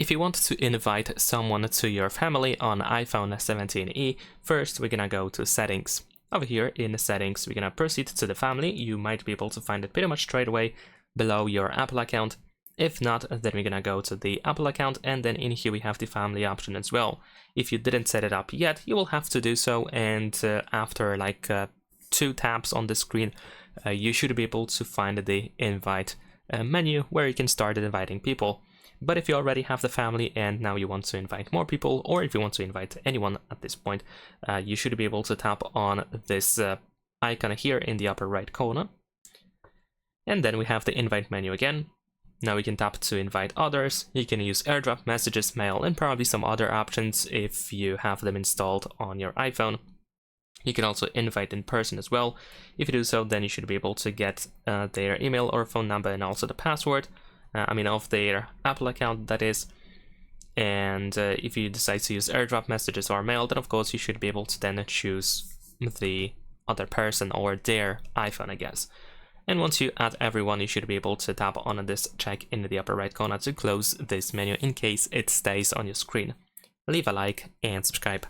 If you want to invite someone to your family on iPhone 17e, first we're gonna go to Settings. Over here in Settings, we're gonna proceed to the family. You might be able to find it pretty much straight away below your Apple account. If not, then we're gonna go to the Apple account, and then in here we have the family option as well. If you didn't set it up yet, you will have to do so, and after like 2 taps on the screen, you should be able to find the invite menu where you can start inviting people. But if you already have the family and now you want to invite more people, or if you want to invite anyone at this point, you should be able to tap on this icon here in the upper right corner. And then we have the invite menu again. Now we can tap to invite others. You can use airdrop, messages, mail, and probably some other options if you have them installed on your iPhone. You can also invite in person as well. If you do so, then you should be able to get their email or phone number and also the password. Of their Apple account, that is. And if you decide to use airdrop, messages, or mail, then of course you should be able to then choose the other person or their iPhone, I guess. And once you add everyone, you should be able to tap on this check in the upper right corner to close this menu in case it stays on your screen. Leave a like and subscribe.